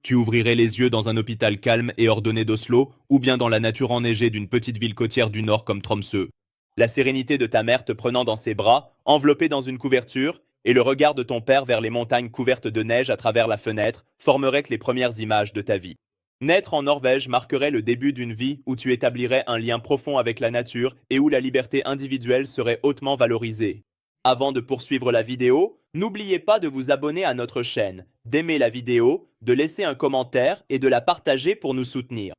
Tu ouvrirais les yeux dans un hôpital calme et ordonné d'Oslo, ou bien dans la nature enneigée d'une petite ville côtière du nord comme Tromsø. La sérénité de ta mère te prenant dans ses bras, enveloppée dans une couverture, et le regard de ton père vers les montagnes couvertes de neige à travers la fenêtre, formeraient les premières images de ta vie. Naître en Norvège marquerait le début d'une vie où tu établirais un lien profond avec la nature et où la liberté individuelle serait hautement valorisée. Avant de poursuivre la vidéo, n'oubliez pas de vous abonner à notre chaîne, d'aimer la vidéo, de laisser un commentaire et de la partager pour nous soutenir.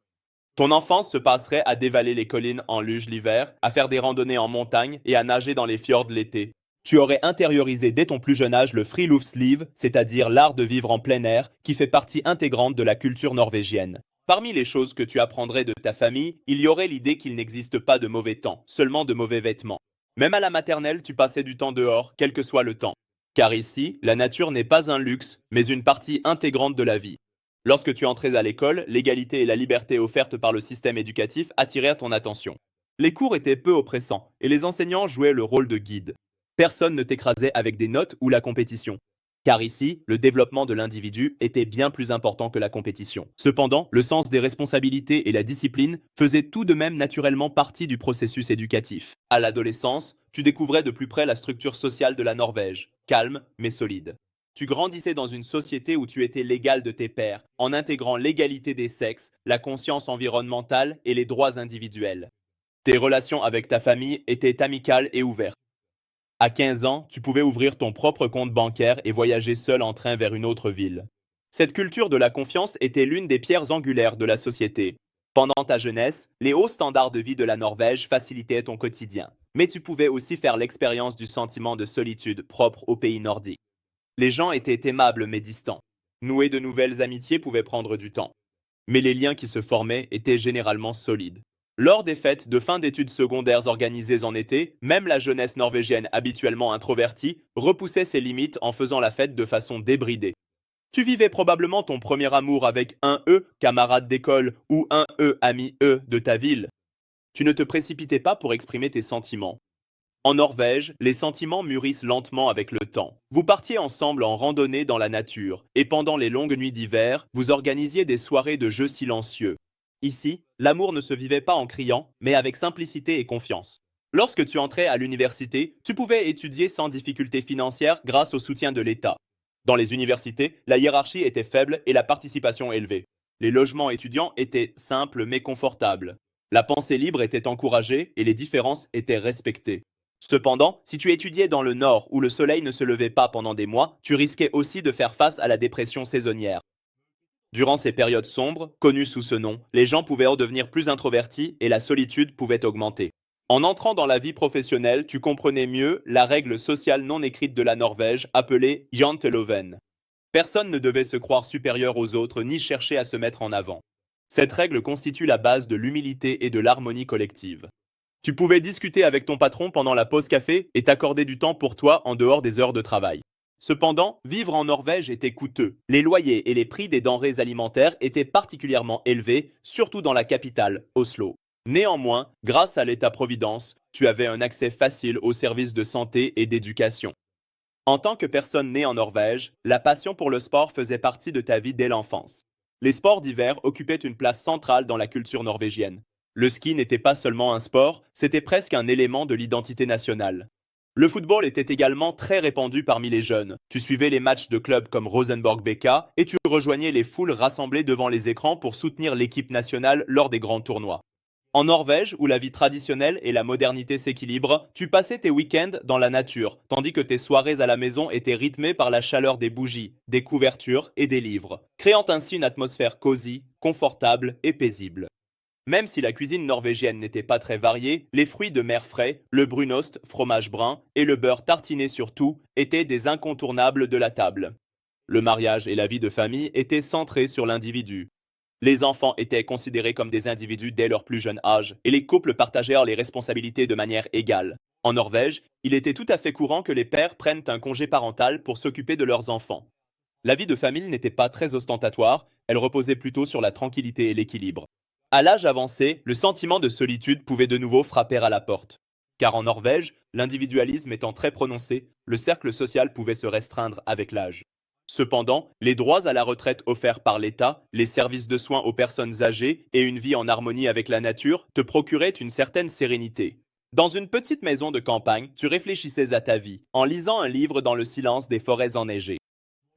Ton enfance se passerait à dévaler les collines en luge l'hiver, à faire des randonnées en montagne et à nager dans les fjords l'été. Tu aurais intériorisé dès ton plus jeune âge le friluftsliv, c'est-à-dire l'art de vivre en plein air, qui fait partie intégrante de la culture norvégienne. Parmi les choses que tu apprendrais de ta famille, il y aurait l'idée qu'il n'existe pas de mauvais temps, seulement de mauvais vêtements. Même à la maternelle, tu passais du temps dehors, quel que soit le temps. Car ici, la nature n'est pas un luxe, mais une partie intégrante de la vie. Lorsque tu entrais à l'école, l'égalité et la liberté offertes par le système éducatif attirèrent ton attention. Les cours étaient peu oppressants, et les enseignants jouaient le rôle de guide. Personne ne t'écrasait avec des notes ou la compétition. Car ici, le développement de l'individu était bien plus important que la compétition. Cependant, le sens des responsabilités et la discipline faisaient tout de même naturellement partie du processus éducatif. À l'adolescence, tu découvrais de plus près la structure sociale de la Norvège, calme mais solide. Tu grandissais dans une société où tu étais l'égal de tes pairs, en intégrant l'égalité des sexes, la conscience environnementale et les droits individuels. Tes relations avec ta famille étaient amicales et ouvertes. À 15 ans, tu pouvais ouvrir ton propre compte bancaire et voyager seul en train vers une autre ville. Cette culture de la confiance était l'une des pierres angulaires de la société. Pendant ta jeunesse, les hauts standards de vie de la Norvège facilitaient ton quotidien. Mais tu pouvais aussi faire l'expérience du sentiment de solitude propre aux pays nordiques. Les gens étaient aimables mais distants. Nouer de nouvelles amitiés pouvait prendre du temps. Mais les liens qui se formaient étaient généralement solides. Lors des fêtes de fin d'études secondaires organisées en été, même la jeunesse norvégienne habituellement introvertie repoussait ses limites en faisant la fête de façon débridée. Tu vivais probablement ton premier amour avec un camarade d'école ou un ami de ta ville. Tu ne te précipitais pas pour exprimer tes sentiments. En Norvège, les sentiments mûrissent lentement avec le temps. Vous partiez ensemble en randonnée dans la nature, et pendant les longues nuits d'hiver, vous organisiez des soirées de jeux silencieux. Ici, l'amour ne se vivait pas en criant, mais avec simplicité et confiance. Lorsque tu entrais à l'université, tu pouvais étudier sans difficulté financière grâce au soutien de l'État. Dans les universités, la hiérarchie était faible et la participation élevée. Les logements étudiants étaient simples mais confortables. La pensée libre était encouragée et les différences étaient respectées. Cependant, si tu étudiais dans le nord où le soleil ne se levait pas pendant des mois, tu risquais aussi de faire face à la dépression saisonnière. Durant ces périodes sombres, connues sous ce nom, les gens pouvaient redevenir plus introvertis et la solitude pouvait augmenter. En entrant dans la vie professionnelle, tu comprenais mieux la règle sociale non écrite de la Norvège appelée janteloven. Personne ne devait se croire supérieur aux autres ni chercher à se mettre en avant. Cette règle constitue la base de l'humilité et de l'harmonie collective. Tu pouvais discuter avec ton patron pendant la pause café et t'accorder du temps pour toi en dehors des heures de travail. Cependant, vivre en Norvège était coûteux. Les loyers et les prix des denrées alimentaires étaient particulièrement élevés, surtout dans la capitale, Oslo. Néanmoins, grâce à l'État-providence, tu avais un accès facile aux services de santé et d'éducation. En tant que personne née en Norvège, la passion pour le sport faisait partie de ta vie dès l'enfance. Les sports d'hiver occupaient une place centrale dans la culture norvégienne. Le ski n'était pas seulement un sport, c'était presque un élément de l'identité nationale. Le football était également très répandu parmi les jeunes. Tu suivais les matchs de clubs comme Rosenborg BK et tu rejoignais les foules rassemblées devant les écrans pour soutenir l'équipe nationale lors des grands tournois. En Norvège, où la vie traditionnelle et la modernité s'équilibrent, tu passais tes week-ends dans la nature, tandis que tes soirées à la maison étaient rythmées par la chaleur des bougies, des couvertures et des livres, créant ainsi une atmosphère cosy, confortable et paisible. Même si la cuisine norvégienne n'était pas très variée, les fruits de mer frais, le brunost, fromage brun, et le beurre tartiné sur tout étaient des incontournables de la table. Le mariage et la vie de famille étaient centrés sur l'individu. Les enfants étaient considérés comme des individus dès leur plus jeune âge, et les couples partagèrent les responsabilités de manière égale. En Norvège, il était tout à fait courant que les pères prennent un congé parental pour s'occuper de leurs enfants. La vie de famille n'était pas très ostentatoire, elle reposait plutôt sur la tranquillité et l'équilibre. À l'âge avancé, le sentiment de solitude pouvait de nouveau frapper à la porte. Car en Norvège, l'individualisme étant très prononcé, le cercle social pouvait se restreindre avec l'âge. Cependant, les droits à la retraite offerts par l'État, les services de soins aux personnes âgées et une vie en harmonie avec la nature te procuraient une certaine sérénité. Dans une petite maison de campagne, tu réfléchissais à ta vie, en lisant un livre dans le silence des forêts enneigées.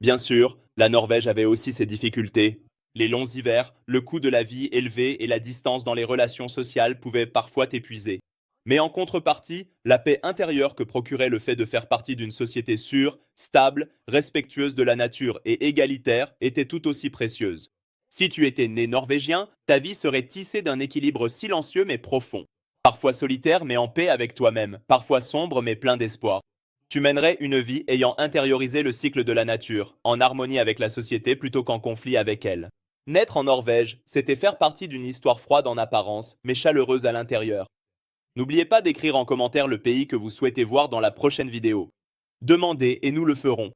Bien sûr, la Norvège avait aussi ses difficultés. Les longs hivers, le coût de la vie élevé et la distance dans les relations sociales pouvaient parfois t'épuiser. Mais en contrepartie, la paix intérieure que procurait le fait de faire partie d'une société sûre, stable, respectueuse de la nature et égalitaire était tout aussi précieuse. Si tu étais né norvégien, ta vie serait tissée d'un équilibre silencieux mais profond. Parfois solitaire mais en paix avec toi-même, parfois sombre mais plein d'espoir. Tu mènerais une vie ayant intériorisé le cycle de la nature, en harmonie avec la société plutôt qu'en conflit avec elle. Naître en Norvège, c'était faire partie d'une histoire froide en apparence, mais chaleureuse à l'intérieur. N'oubliez pas d'écrire en commentaire le pays que vous souhaitez voir dans la prochaine vidéo. Demandez et nous le ferons.